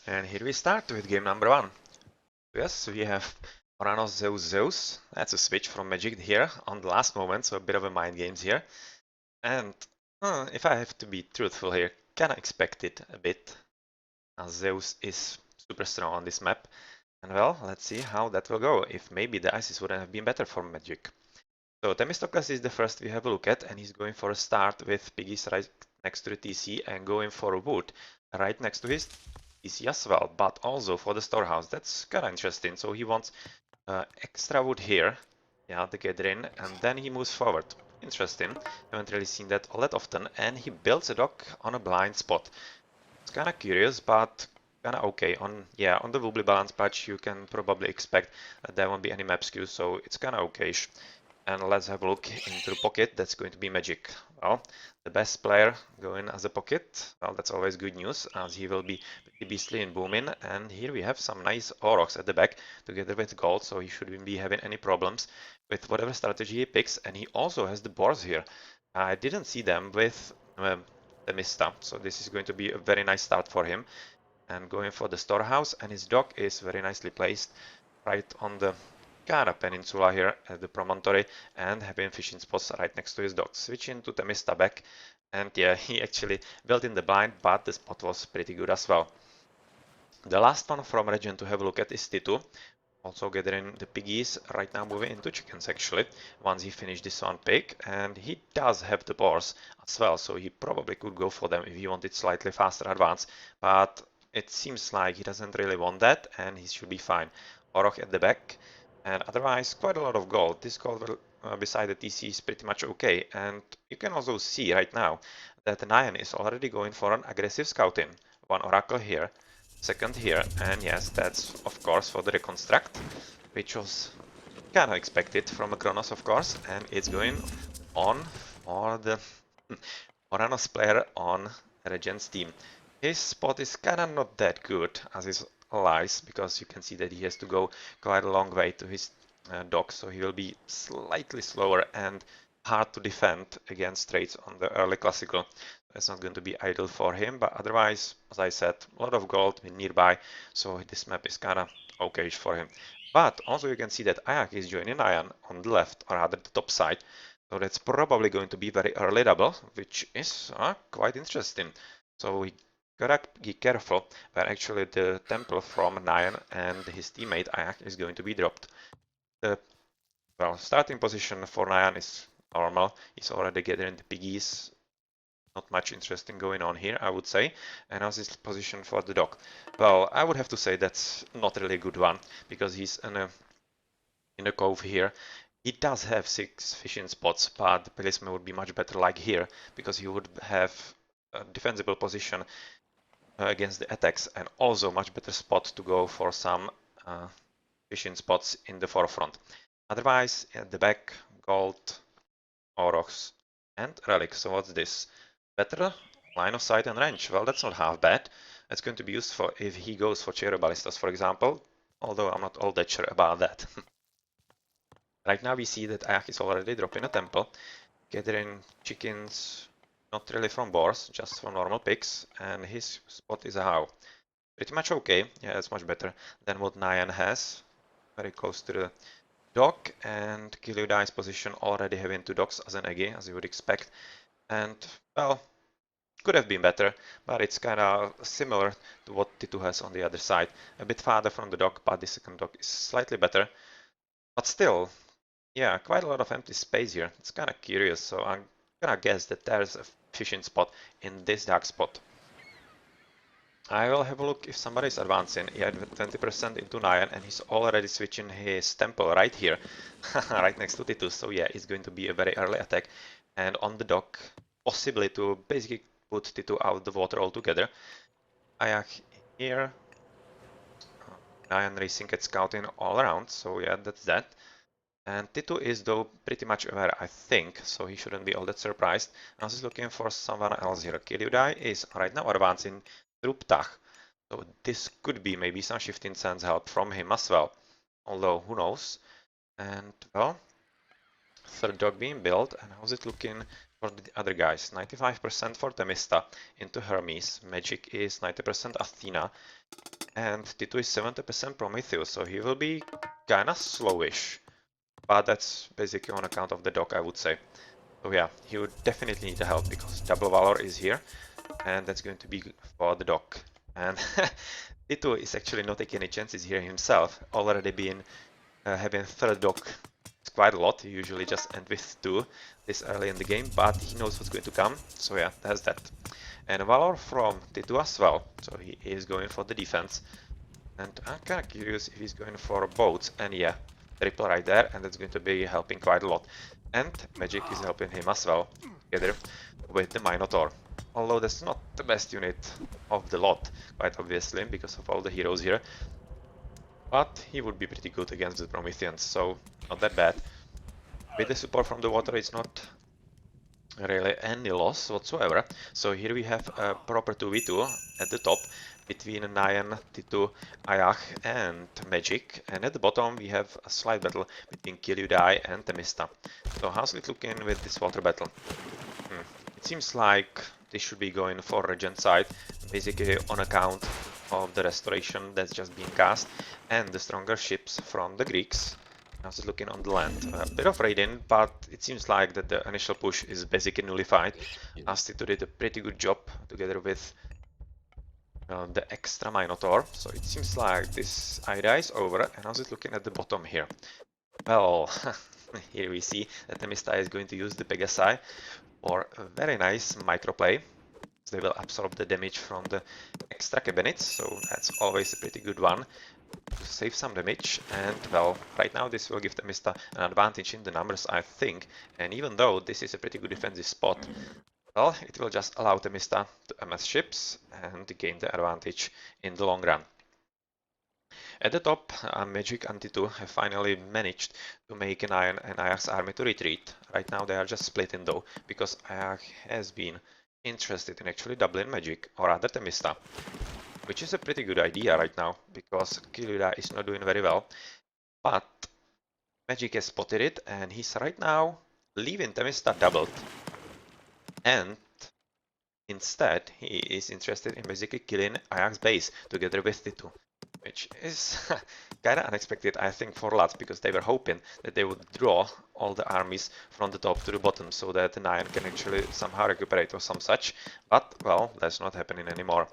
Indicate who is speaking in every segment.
Speaker 1: And here we start with game number 1. Yes, we have Oranos Zeus Zeus. That's a switch from Magic here on the last moment, so a bit of a mind games here. And if I have to be truthful here, kinda expected a bit, as Zeus is super strong on this map. And well, let's see how that will go, if maybe the ISIS wouldn't have been better for Magic. So Themistocles is the first we have a look at, and he's going for a start with Piggies right next to the TC and going for a wood right next to his TC as well, but also for the storehouse. That's kind of interesting. So he wants extra wood here, yeah, to get in, and then he moves forward. Interesting. Haven't really seen that all that often, and he builds a dock on a blind spot. It's kind of curious, but kind of okay. On the wobbly balance patch, you can probably expect that there won't be any map skew, so it's kind of okay-ish. And let's have a look into the pocket. That's going to be Magic. Well, the best player going as a pocket. Well, that's always good news, as he will be pretty beastly in booming. And here we have some nice Aurochs at the back together with gold, so he shouldn't be having any problems with whatever strategy he picks. And he also has the boars here. I didn't see them with the Mista, so this is going to be a very nice start for him. And going for the storehouse, and his dock is very nicely placed right on the kind of peninsula here at the promontory, and having fishing spots right next to his dock. Switching to Temista back, and yeah, he actually built in the blind, but the spot was pretty good as well. The last one from ReGen to have a look at is Titu. Also gathering the piggies, right now moving into chickens actually, once he finished this one pig, and he does have the boars as well, so he probably could go for them if he wanted slightly faster advance, but it seems like he doesn't really want that, and he should be fine. Oroch at the back, and otherwise quite a lot of gold. This gold beside the TC is pretty much okay, and you can also see right now that Nyan is already going for an aggressive scouting. One oracle here, second here, and yes, that's of course for the reconstruct, which was kind of expected from a Kronos, of course, and it's going on for the Oranos player on ReGen's team. His spot is kind of not that good as his allies, because you can see that he has to go quite a long way to his dock, so he will be slightly slower and hard to defend against trades on the early classical. That's not going to be ideal for him, but otherwise, as I said, a lot of gold nearby, so this map is kind of okay for him. But also you can see that Ayak is joining Ayan on the left, or rather the top side, so that's probably going to be very early double, which is quite interesting. So we gotta be careful where actually the temple from Nyan and his teammate Ayak is going to be dropped. The starting position for Nyan is normal. He's already getting the piggies. Not much interesting going on here, I would say. And how's his position for the dock? Well, I would have to say that's not really a good one, because he's in a cove here. He does have 6 fishing spots, but the placement would be much better like here, because he would have a defensible position against the attacks, and also much better spot to go for some fishing spots in the forefront. Otherwise, at the back, gold, Aurochs, and relic. So what's this? Better line of sight and range. Well, that's not half bad. That's going to be useful if he goes for Chairo Ballistas, for example, although I'm not all that sure about that. Right now we see that Ayak is already dropping a temple, gathering chickens, not really from boars, just from normal pigs, and his spot is a how. Pretty much okay, yeah, it's much better than what Nyan has. Very close to the dock, and Kiliudai's position already having 2 docks as an Egi, as you would expect. And, well, could have been better, but it's kind of similar to what Titu has on the other side. A bit farther from the dock, but the second dock is slightly better. But still, yeah, quite a lot of empty space here. It's kind of curious, so I'm gonna guess that there's a fishing spot in this dark spot. I will have a look if somebody's advancing. He had 20% into Nyan, and he's already switching his temple right here, right next to Titus. So yeah, it's going to be a very early attack. And on the dock, possibly to basically put Titu out the water altogether. Ayak here. Nyan racing at scouting all around, so yeah, that's that. And Titu is though pretty much aware, I think, so he shouldn't be all that surprised. Now he's looking for someone else here. Kiliudai is right now advancing through Ptah. So this could be maybe some shifting sands help from him as well. Although, who knows. And, well, third dog being built. And how's it looking for the other guys. 95% for Temista into Hermes. Magic is 90% Athena. And T2 is 70% Prometheus, so he will be kinda slowish. But that's basically on account of the dock, I would say. So yeah, he would definitely need the help because double Valor is here, and that's going to be for the dock. And T2 is actually not taking any chances here himself, already been having third dock quite a lot. He usually just end with 2 this early in the game, but he knows what's going to come, so yeah, that's that. And Valor from T2 as well, so he is going for the defense. And I'm kind of curious if he's going for boats, and yeah, triple right there, and that's going to be helping quite a lot. And Magic is helping him as well, together with the Minotaur. Although that's not the best unit of the lot, quite obviously, because of all the heroes here. But he would be pretty good against the Prometheans, so not that bad. With the support from the water, it's not really any loss whatsoever. So here we have a proper 2v2 at the top between Nyan, T2, Ayach and Magic, and at the bottom we have a slight battle between Kiliudai and Temista. So how's it looking with this water battle? It seems like this should be going for ReGen side, basically on account of the restoration that's just being cast and the stronger ships from the Greeks. How's it looking on the land? A bit of raiding, but it seems like that the initial push is basically nullified. Astito did a pretty good job together with the extra Minotaur, so it seems like this idea is over. And how's it looking at the bottom here? Well, here we see that Temista is going to use the Pegasi for a very nice microplay. They will absorb the damage from the extra cabinets, so that's always a pretty good one to save some damage. And well, right now this will give Temista an advantage in the numbers, I think, and even though this is a pretty good defensive spot, well, it will just allow Temista to amass ships and gain the advantage in the long run. At the top, Magic and T2 have finally managed to make an Iron and Ayak's army to retreat. Right now they are just splitting though, because Ayak has been interested in actually doubling Magic, or rather Temista, which is a pretty good idea right now, because Kilida is not doing very well, but Magic has spotted it, and he's right now leaving Temista doubled, and instead he is interested in basically killing Ayak's base together with T2. Which is kinda unexpected, I think, for Lats, because they were hoping that they would draw all the armies from the top to the bottom so that the Nyan can actually somehow recuperate or some such, but, well, that's not happening anymore.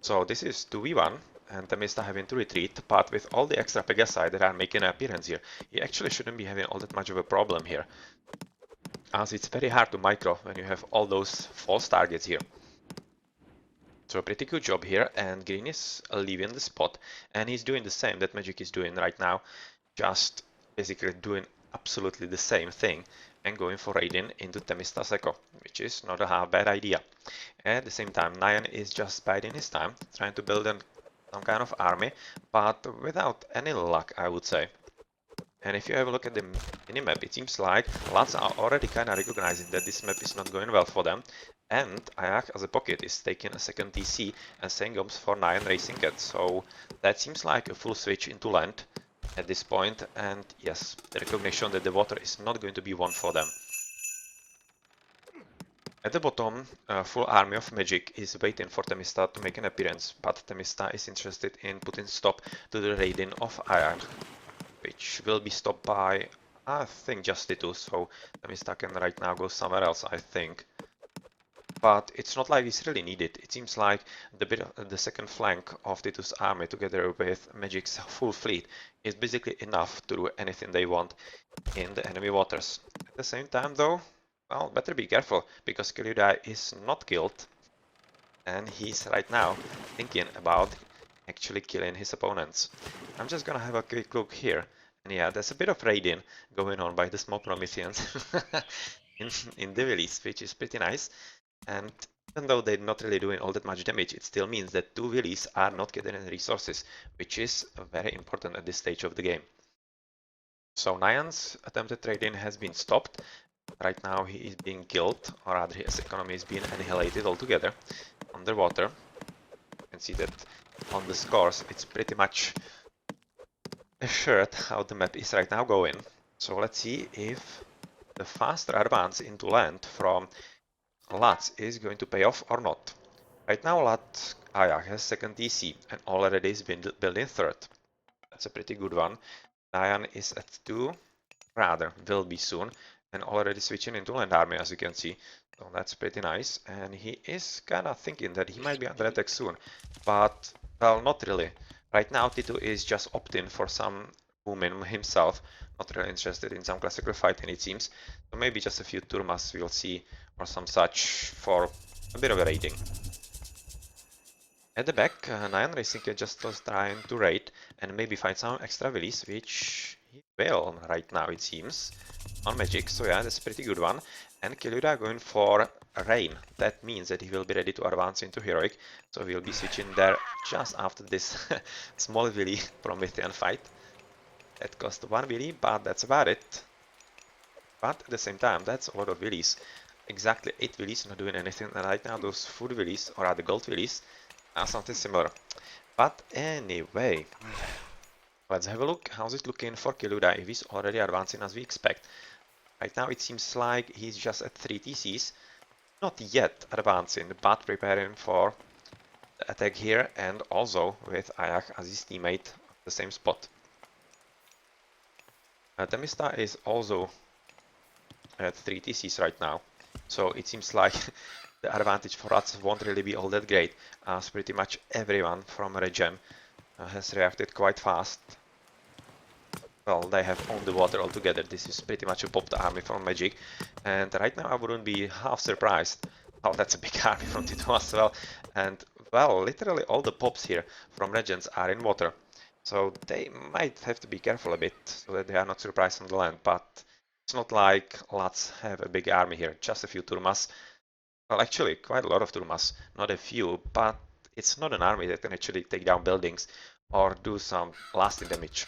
Speaker 1: So this is 2v1, and Temista having to retreat, but with all the extra Pegasi that are making an appearance here, he actually shouldn't be having all that much of a problem here, as it's very hard to micro when you have all those false targets here. So a pretty good job here, and Green is leaving the spot, and he's doing the same that Magic is doing right now, just basically doing absolutely the same thing and going for raiding into Themista's Echo, which is not a half bad idea. At the same time, Nyan is just biding his time, trying to build some kind of army, but without any luck, I would say. And if you have a look at the minimap, it seems like Lats are already kind of recognizing that this map is not going well for them, and Ayak as a pocket is taking a second TC and Sengoms for 9 racing cat, so that seems like a full switch into land at this point, and yes, the recognition that the water is not going to be one for them. At the bottom, a full army of Magic is waiting for Temista to make an appearance, but Temista is interested in putting stop to the raiding of Ayak, which will be stopped by, I think, just T2, so Temista can right now go somewhere else, I think. But it's not like it's really needed. It seems like the second flank of T2's army together with Magic's full fleet is basically enough to do anything they want in the enemy waters. At the same time though, well, better be careful, because Kiliudai is not killed, and he's right now thinking about actually killing his opponents. I'm just gonna have a quick look here, and yeah, there's a bit of raiding going on by the small Prometheans in the release, which is pretty nice. And even though they're not really doing all that much damage, it still means that 2 Willies are not getting any resources, which is very important at this stage of the game. So Nyan's attempted trading has been stopped. Right now he is being killed, or rather his economy is being annihilated altogether underwater. You can see that on the scores it's pretty much assured how the map is right now going. So let's see if the faster advance into land from Lats is going to pay off or not. Right now Lat Ayak has second DC and already is building third. That's a pretty good one. Nayan is at 2, rather will be soon, and already switching into land army as you can see. So that's pretty nice, and he is kinda thinking that he might be under attack soon, but well, not really. Right now Titu is just opting for some booming himself, not really interested in some classical fighting it seems, so maybe just a few turmas we'll see or some such for a bit of a raiding. At the back, Nyan Racing just was trying to raid and maybe find some extra villies, which he will right now it seems, on Magic, so yeah, that's a pretty good one. And Kilura going for Rain, that means that he will be ready to advance into Heroic, so we'll be switching there just after this small villy Promethean fight. That cost 1 villy, but that's about it. But at the same time, that's a lot of villies. Exactly 8 villies not doing anything, and right now those food villies, or rather gold villies, something similar. But anyway, let's have a look. How's it looking for Kiluda if he's already advancing as we expect? Right now it seems like he's just at 3 TCs. Not yet advancing, but preparing for the attack here and also with Ayak as his teammate at the same spot. Temista is also at 3 TCs right now, so it seems like the advantage for us won't really be all that great, as pretty much everyone from ReGen has reacted quite fast. Well, they have owned the water altogether. This is pretty much a popped army from Magic, and right now I wouldn't be half surprised. Oh, that's a big army from Tito as well, and well, literally all the pops here from Regents are in water, so they might have to be careful a bit so that they are not surprised on the land, but it's not like Lats have a big army here, just a few turmas. Well, actually, quite a lot of turmas, not a few, but it's not an army that can actually take down buildings or do some lasting damage.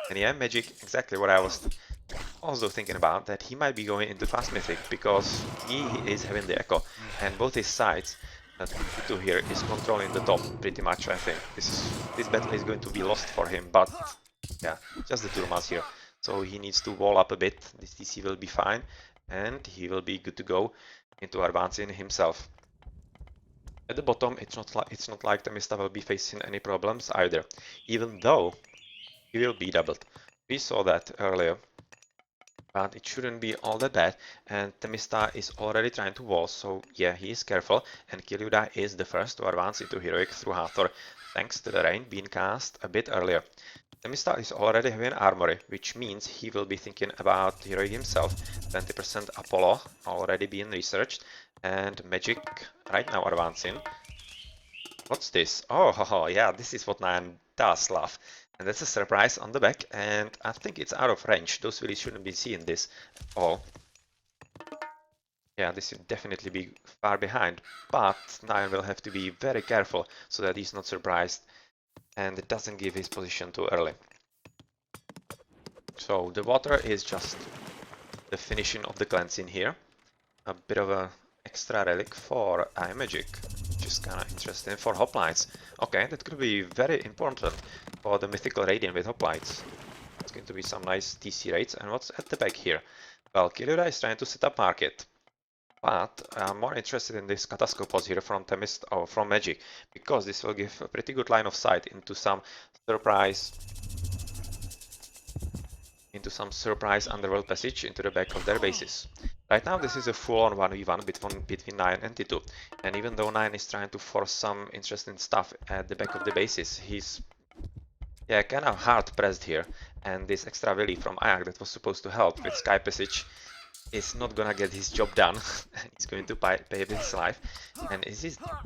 Speaker 1: And yeah, Magic, exactly what I was also thinking about, that he might be going into fast mythic because he is having the echo, and both his sides, Titu here is controlling the top pretty much. I think this battle is going to be lost for him, but yeah, just the turmas here. So he needs to wall up a bit. This TC will be fine, and he will be good to go into advancing himself. At the bottom, it's not like Temista will be facing any problems either, even though he will be doubled. We saw that earlier, but it shouldn't be all that bad, and Temista is already trying to wall, so yeah, he is careful, and Kiryuda is the first to advance into Heroic through Hathor, thanks to the rain being cast a bit earlier. Temista is already having armory, which means he will be thinking about Heroic himself. 20% Apollo already being researched, and Magic right now advancing. What's this? Oh, yeah, this is what Nyan does love. And that's a surprise on the back, and I think it's out of range. Those really shouldn't be seeing this at all. Yeah, this should definitely be far behind, but Nyan will have to be very careful so that he's not surprised and it doesn't give his position too early. So the water is just the finishing of the cleansing here. A bit of a extra relic for Eye Magic, which is kinda interesting for hoplites. Okay, that could be very important for the mythical radiant with hoplites. It's going to be some nice TC rates. And what's at the back here? Well, Kiryura is trying to set up market, but I'm more interested in this Katascopos here from Temist or from Magic, because this will give a pretty good line of sight into some surprise underworld passage into the back of their bases. Right now this is a full-on 1v1 between Nyan and Titu, and even though Nyan is trying to force some interesting stuff at the back of the bases, he's kind of hard pressed here, and this extra valley from Ayak that was supposed to help with Sky Passage is not gonna get his job done. He's going to pay with his life. And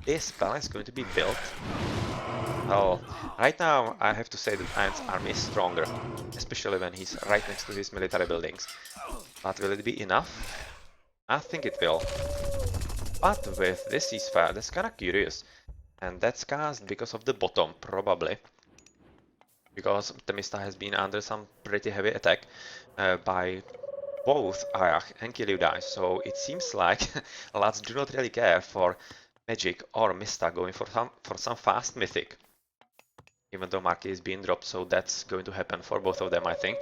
Speaker 1: this balance going to be built? Well, right now I have to say that Nyan's army is stronger, especially when he's right next to his military buildings. But will it be enough? I think it will. But with this ceasefire, that's kinda curious. And that's cast because of the bottom, probably. Because Temista has been under some pretty heavy attack by both Ayak and Kiryudai, so it seems like Lats do not really care for Magic or Mista going for some fast mythic. Even though Marquis is being dropped, so that's going to happen for both of them, I think.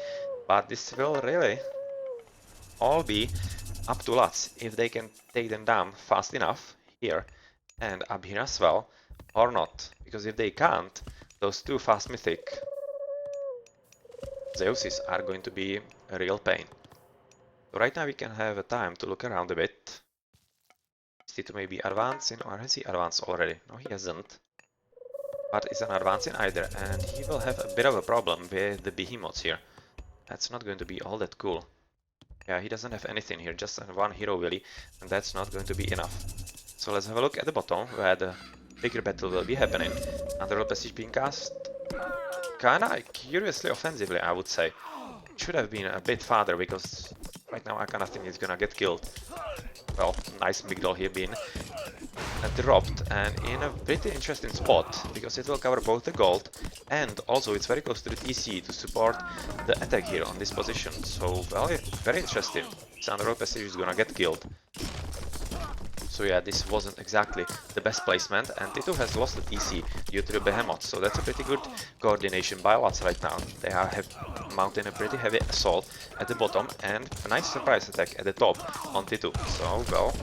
Speaker 1: But this will really all be up to Lutz if they can take them down fast enough here and up here as well, or not. Because if they can't, those two fast mythic Zeuses are going to be a real pain. So right now we can have a time to look around a bit. Is to maybe advancing, or has he advanced already? No, he hasn't. But isn't advancing either, and he will have a bit of a problem with the behemoths here. That's not going to be all that cool. Yeah, he doesn't have anything here, just one hero really, and that's not going to be enough. So let's have a look at the bottom, where the bigger battle will be happening. Underworld Passage being cast kinda curiously offensively, I would say. It should have been a bit farther, because right now I kinda think he's gonna get killed. Well, nice Migdol here being dropped, and in a pretty interesting spot, because it will cover both the gold, and also it's very close to the TC to support the attack here on this position. So, well, very interesting. Underworld Passage is gonna get killed. So yeah, this wasn't exactly the best placement, and T2 has lost the TC due to the behemoth, so that's a pretty good coordination by Lutz right now. They are mounting a pretty heavy assault at the bottom, and a nice surprise attack at the top on T2. So, well,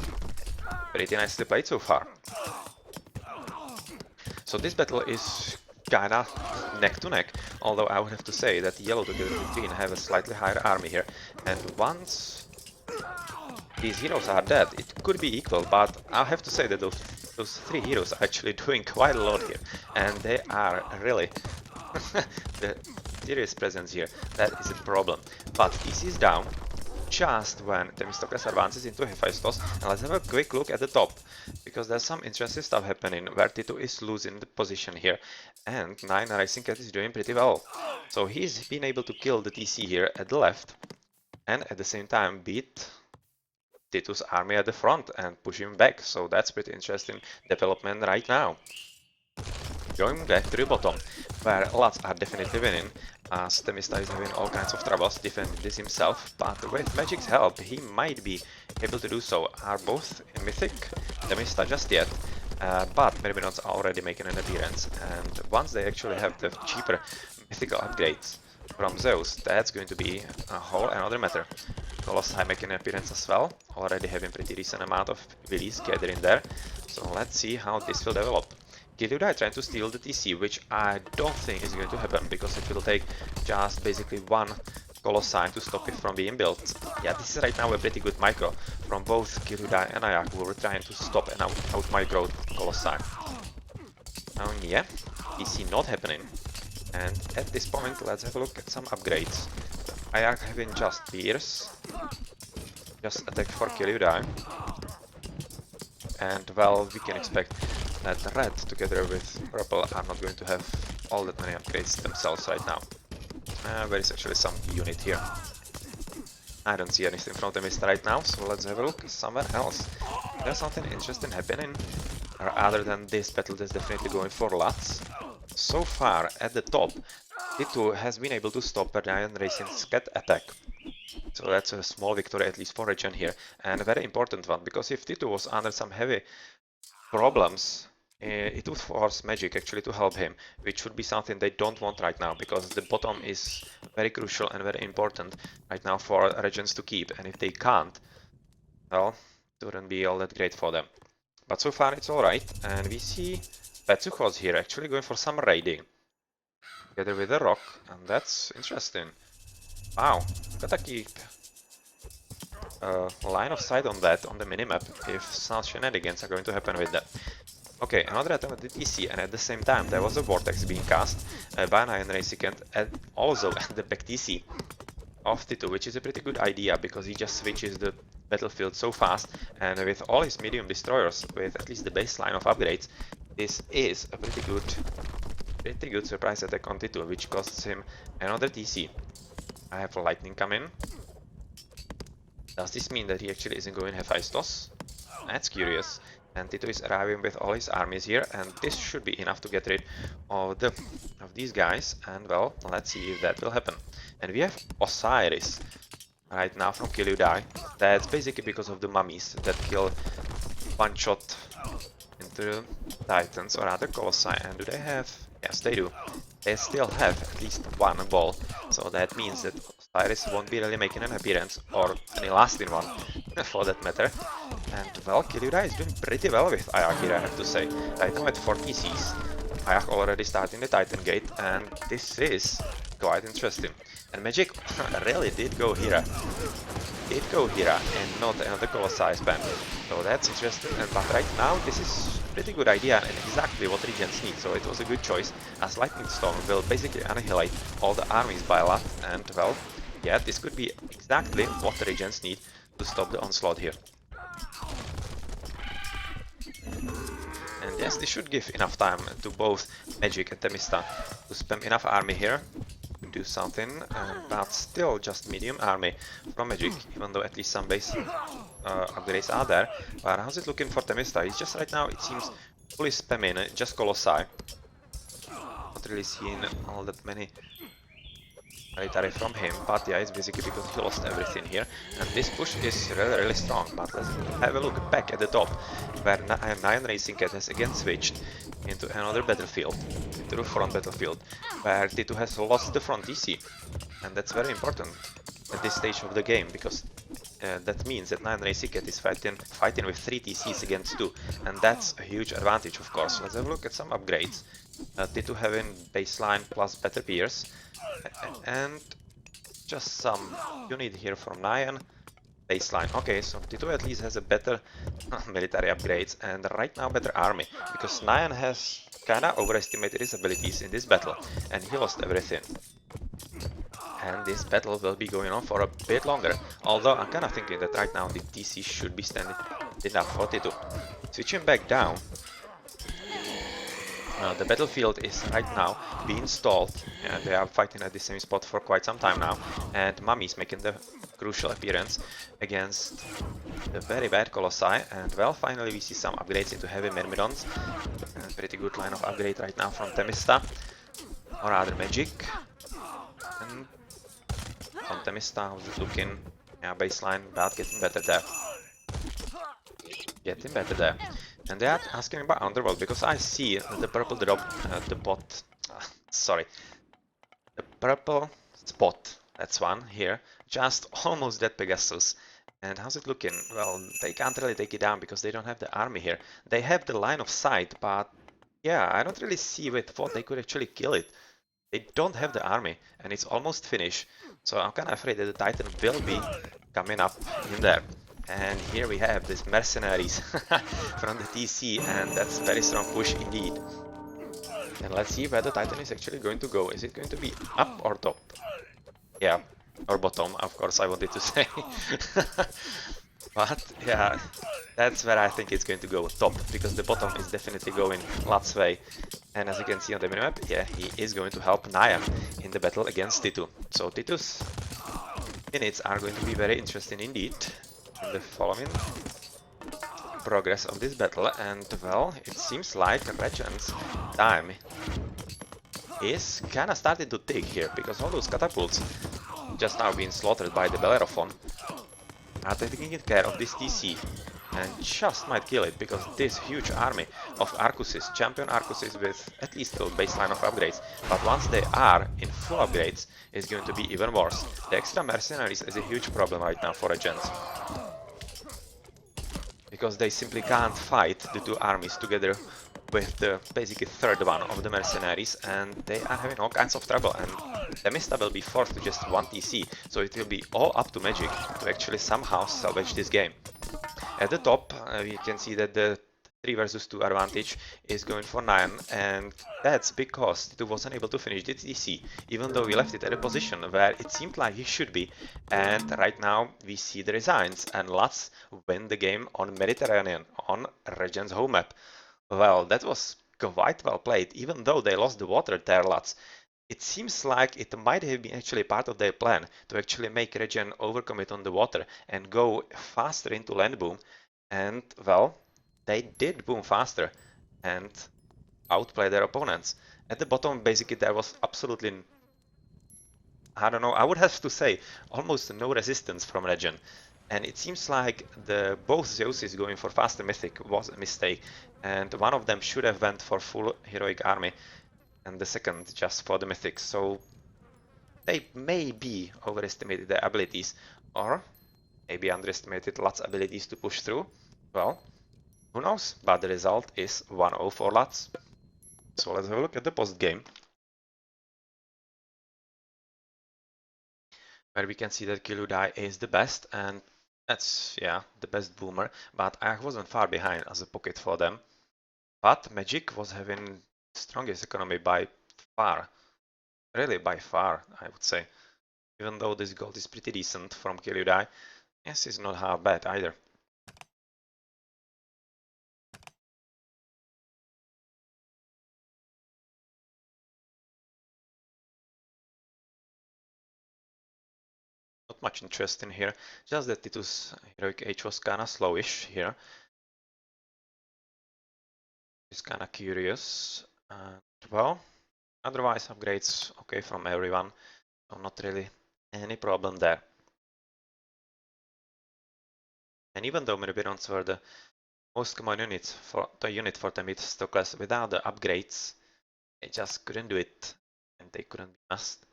Speaker 1: pretty nicely played so far. So this battle is kinda neck to neck, although I would have to say that Yellow together with Green have a slightly higher army here, and once these heroes are dead, it could be equal, but I have to say that those three heroes are actually doing quite a lot here, and they are really the serious presence here. That is a problem. But this is down just when Themistocles advances into Hephaestus, and let's have a quick look at the top, because there's some interesting stuff happening where T2 is losing the position here, and 9 Rising Cat is doing pretty well. So he's been able to kill the TC here at the left, and at the same time beat T2's army at the front and push him back, so that's pretty interesting development right now. Going back to the bottom, where Lutz are definitely winning, as Themista is having all kinds of troubles defending this himself, but with Magic's help he might be able to do so. Are both in Mythic? Themista just yet, but Myrmidons are already making an appearance, and once they actually have the cheaper mythical upgrades from Zeus, that's going to be a whole another matter. Colossi making an appearance as well, already having pretty decent amount of release gathering there, so let's see how this will develop. Giludai trying to steal the TC, which I don't think is going to happen, because it will take just basically one Colossi to stop it from being built. Yeah, this is right now a pretty good micro from both Giludai and Ayak, who were trying to stop and out micro Colossi. Yeah, TC not happening. And at this point, let's have a look at some upgrades. Ayak having just Pierce, just attack for Giludai. And well, we can expect that Red together with Purple are not going to have all that many upgrades themselves right now. There is actually some unit here. I don't see anything from the mist right now, so let's have a look somewhere else. There's something interesting happening, other than this battle that's definitely going for Lutz. So far, at the top, T2 has been able to stop a Giant Racing's cat attack. So that's a small victory, at least for ReGen here, and a very important one, because if T2 was under some heavy problems, it would force Magic actually to help him, which would be something they don't want right now, because the bottom is very crucial and very important right now for ReGens to keep, and if they can't, well, it wouldn't be all that great for them. But so far it's alright, and we see Petsuchos here actually going for some raiding together with the rock, and that's interesting. Wow, gotta keep line of sight on that on the minimap if some shenanigans are going to happen with that. Okay, another attempt at the TC, and at the same time there was a vortex being cast by an Iron Racicant, and also at the back TC of T2, which is a pretty good idea because he just switches the battlefield so fast, and with all his medium destroyers, with at least the baseline of upgrades, this is a pretty good surprise attack on T2, which costs him another TC. I have lightning coming. Does this mean that he actually isn't going Hephaestus? That's curious. And T2 is arriving with all his armies here, and this should be enough to get rid of these guys, and well, let's see if that will happen. And we have Osiris right now from Giludai. That's basically because of the mummies that kill one shot into Titans, or rather Colossi. And do they have? Yes, they do. They still have at least one ball, so that means that Cyrus won't be really making an appearance, or any lasting one, for that matter. And well, Kilura is doing pretty well with Ayak here, I have to say. Right now at 40 Cs. Ayak already starting the Titan Gate, and this is quite interesting. And Magic really did go here. And not another Colossi spam. So that's interesting, but right now this is pretty good idea and exactly what ReGens need, so it was a good choice, as Lightning Storm will basically annihilate all the armies by a lot, and well, yeah, this could be exactly what the ReGens need to stop the onslaught here. And yes, this should give enough time to both Magic and Themista to spam enough army here to do something, but still just medium army from Magic, even though at least some base upgrades are there. But how's it looking for Themista? He's just right now, it seems, fully spamming just Colossi. Not really seeing all that many military from him, but yeah, it's basically because he lost everything here. And this push is really strong, but let's have a look back at the top, where Nyan Racing Cat has again switched into another battlefield, into the front battlefield, where T2 has lost the front TC. And that's very important at this stage of the game, because that means that Nyan Racing Cat is fighting with 3 TCs against 2, and that's a huge advantage, of course. Let's have a look at some upgrades. T2 having baseline plus better peers, and just some unit here from Nyan. Baseline. Okay, so T2 at least has a better military upgrades and right now better army, because Nyan has kinda overestimated his abilities in this battle and he lost everything. And this battle will be going on for a bit longer, although I'm kinda thinking that right now the TC should be standing enough for T2. Switching back down, the battlefield is right now being stalled. They are fighting at the same spot for quite some time now, and Mummy is making the crucial appearance against the very bad Colossi. And well, finally we see some upgrades into heavy Myrmidons. Pretty good line of upgrade right now from Themista, or rather Magic. And from Themista, how's it looking? Yeah, baseline, but getting better there. Getting better there. And they are asking about Underworld, because I see the purple drop, the purple spot, that's one here, just almost that Pegasus. And how's it looking? Well, they can't really take it down because they don't have the army here. They have the line of sight, but yeah, I don't really see with what they could actually kill it. They don't have the army, and it's almost finished. So I'm kind of afraid that the Titan will be coming up in there. And here we have these mercenaries from the TC, and that's a very strong push indeed. And let's see where the Titan is actually going to go. Is it going to be up or top? Yeah, or bottom, of course I wanted to say. But yeah, that's where I think it's going to go, top, because the bottom is definitely going Lat's way. And as you can see on the minimap, yeah, he is going to help Nyan in the battle against T2. So T2's minutes are going to be very interesting indeed in the following progress of this battle. And well, it seems like ReGen's time is kinda starting to tick here, because all those catapults just now being slaughtered by the Bellerophon are taking care of this TC and just might kill it, because this huge army of Arcuses, champion Arcuses with at least a baseline of upgrades, but once they are in full upgrades, it's going to be even worse. The extra mercenaries is a huge problem right now for ReGens, because they simply can't fight the two armies together with the basically third one of the mercenaries, and they are having all kinds of trouble, and Themista will be forced to just 1 TC, so it will be all up to Magic to actually somehow salvage this game. At the top, we can see that the 3 versus 2 advantage is going for Nyan, and that's because T2 wasn't able to finish the TC, even though we left it at a position where it seemed like he should be. And right now we see the resigns, and Lats win the game on Mediterranean, on ReGen's home map. Well, that was quite well played, even though they lost the water there, Lats. It seems like it might have been actually part of their plan to actually make ReGen overcommit on the water and go faster into land boom. And well, they did boom faster and outplay their opponents. At the bottom, basically, there was absolutely, I don't know, I would have to say almost no resistance from ReGen. And it seems like both Zeuses going for faster mythic was a mistake, and one of them should have went for full heroic army, and the second just for the mythic. So they maybe overestimated their abilities, or maybe underestimated Lat's abilities to push through. Well, who knows? But the result is 1-0 for Lats. So let's have a look at the post game, where we can see that Kiludai is the best, and that's, yeah, the best boomer, but I wasn't far behind as a pocket for them. But Magic was having strongest economy by far, really by far, I would say. Even though this gold is pretty decent from Kiludai, yes, it's not half bad either. Not much interest in here, just that Titus Heroic Age was kinda slowish here. It's kinda curious. Well, otherwise upgrades okay from everyone, so not really any problem there. And even though Mirabirons were the most common unit for the mid-stock class, without the upgrades, they just couldn't do it, and they couldn't be massed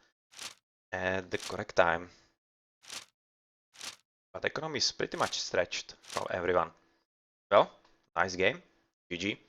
Speaker 1: at the correct time. But economy is pretty much stretched from everyone. Well, nice game. GG.